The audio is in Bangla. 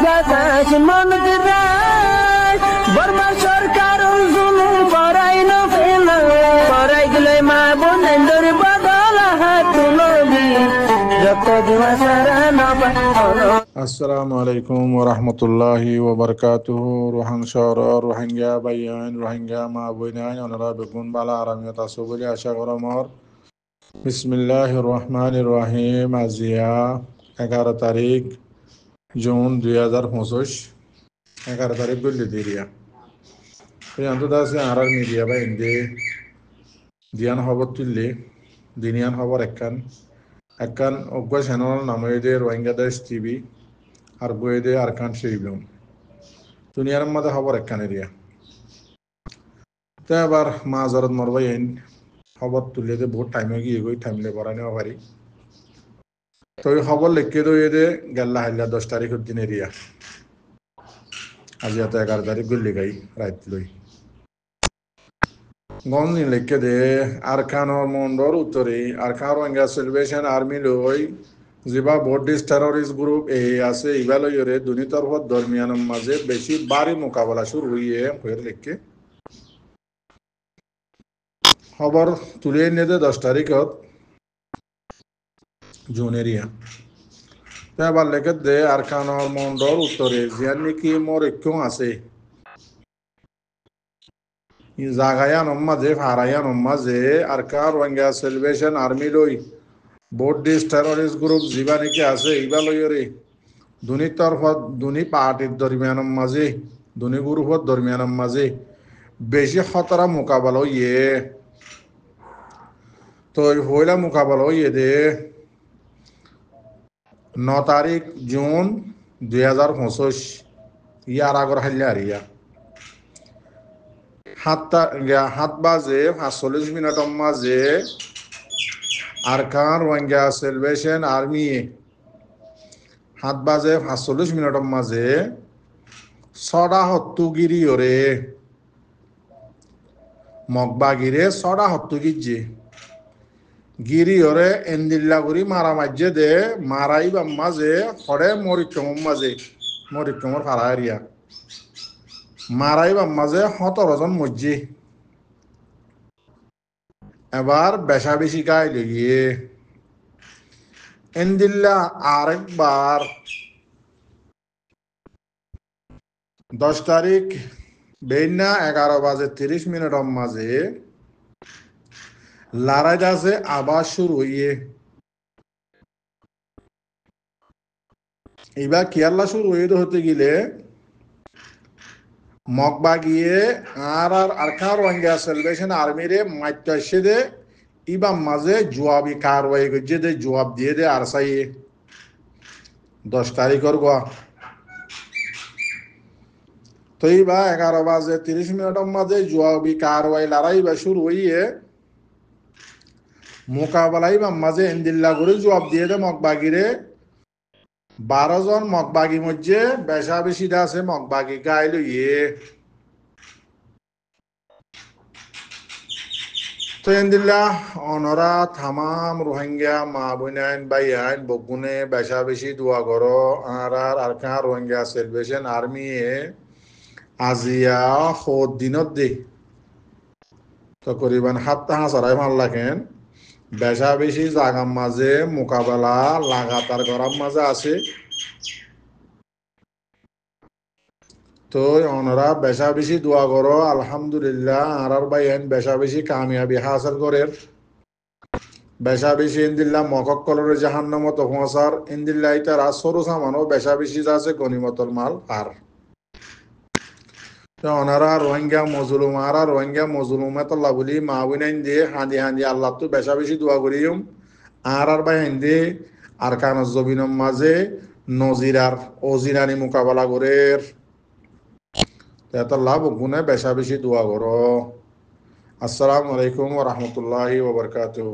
বাতাস মন দিরাই বর্মা সরকার জুলুম করাই না ফেলা করাই গেলে মা বোনেদের বদল হাত তুলবি যত দিবা সারা না পালো। আসসালামু আলাইকুম ওয়া রাহমাতুল্লাহি ওয়া বারাকাতুহু। রোহাং শহর রোহিঙ্গা বাইয়ান রোহিঙ্গা মা বোনাইন ওনারা বেগুন বালা আরামিয়ত আছো বলে আশা করমর। বিসমিল্লাহির রহমানির রহিম। আজিয়া 11 তারিখ জুন 2025 11 তারিখ বললি দিরিয়া এই আন্তদা আছে আর মিডিয়া বা ইন্দে দিয়ান খবর তুললে দিনিয়ান খবর একখান একখান অজ্ঞ চ্যানেল নামে রোহিঙ্গা দেশ টিভি আর বইয়ে আরকান শরীফম দুনিয়ার মধ্যে খবর একখান এরিয়া তো এবার মাঝরত মরবাই আইন খবর তুলে দে বহুত টাইমে গিয়ে গই টাইমলে পড়াই নেওয়া পারি তো এই খবর লিখে দইয়ে দে গেল্লা হাইলা 10 তারিখের দিন এরিয়া আজি এত 11 তারিখ গল্লি গাই রাত লই গন লিখে দে আরকানোর মন্ডর উত্তরে আরকান রোহিঙ্গা সেলিব্রেশন আর্মি লই যেবা বর্ডিস্ট টেরোরিস্ট গ্রুপ এ আছে ইভালয়রে দুনি তরফত দরমিয়ানের মাঝে বেশি বাড়ি মোকাবেলা শুরু হইয়ে হয়ে লিখে খবর তুলে নিয়ে 10 তারিখত জুন এরিয়া এবার লেখে দে আরকানোর মন্ডল উত্তরে জিয়ান নাকি মরিক্যং আছে জাগায়ান মাঝে ফারায়ান মাঝে আরকান রোহিঙ্গা সেলিব্রেশন আর্মি লই বর্ডিস্ট টেরোরিস্ট গ্রুপ যেবা নাকি আছে ইভালয়রে দুনি তরফত দুনি পার্টির দরমিয়ানের মাঝে দুনি গ্রুপত দরমিয়ানের মাঝে বেশি খতরা মোকাবেলা ইয়ে তো হইলা মোকাবেলা ইয়ে দে 9 তারিখ জুন 2025 ইয়ার আগর হাইলে আর ইয়া 7 বাজে 45 মিনিটের মাঝে আরকান রোহিঙ্গা সেলিব্রেশন আর্মি 7 বাজে 45 মিনিটের মাঝে সডা হত্তুগিরি ওরে মগবাগিরে সডা হত্তুগিরছে গিরি ওরে এন্দিল্লাগুড়ি মারা মাঝে দে মারাই বা মাঝে হরে মরিক্রমর মাঝে মরিক্রমর ফারা এরিয়া মারাই বা মাঝে 17 জন মজ্জি এবার বেশা বেশি গায়ে লেগিয়ে এন্দিল্লা আরেকবার 10 তারিখ বেইনা 11 বাজে 30 মিনিটের মাঝে লড়াই আছে আবার শুরু হইয়ে এবার কেয়ারলা শুরু হতে গেলে মগবা গিয়ে আর আরকান রোহিঙ্গা সেলিব্রেশন আর্মিরে মাইতে আসে দে ইবার মাঝে জবাবি কারওয়াই করছে দে জবাব দিয়ে দে আর সাইয়ে 10 তারিখের গোয়া তো এইবার 11 বাজে 30 মিনিটের মাঝে জবাবি কারওয়াই লড়াই বা শুরু হইয়ে মোকাবেলাই বা মাঝে এন্দিল্লা করে জবাব দিয়ে দে মগবাগিরে 12 জন মগবাগি মধ্যে বেশা বেশি আছে মগবাগি গায়ে লইয়ে তো এন্দিল্লা অনরা থামাম রোহিঙ্গা মা বোনাইন বাই আইন বগুনে বেশা বেশি দোয়া করো আর আরকান রোহিঙ্গা সেলিব্রেশন আর্মি আজিয়া 4 দিনত দে তকরিবান 7 মাল লাগেন বেশা বেশি জাগার মাঝে মোকাবেলা লাগাতার করার মাঝে আছে তো ওনারা বেশা বেশি দোয়া করো আলহামদুলিল্লাহ আর বাইন বেশা বেশি কামিয়াবি হাসিল করে বেশা বেশি ইন্দিল্লাহ মকক্কলরে জাহান্নামত পৌঁছার ইন্দিল্লাহ তারা সরু সামানো বেশা বেশি যাচ্ছে গনিমতল মাল আর ওনারা রোহিঙ্গা মজলুম আর রোহিঙ্গা মজলুমাতল্লাহ বলি মা বিনাইন দিয়ে হাঁদি হাঁদি আল্লাহ তো বেশা বেশি দোয়া করিম আর বাইন দিয়ে আরকান জবিনের মাঝে নজিরার অজিরানি মোকাবেলা করে এত লাভ গুনে বেশা বেশি দোয়া করো। আসসালামু আলাইকুম ওয়া রাহমাতুল্লাহি ওয়া বারাকাতুহু।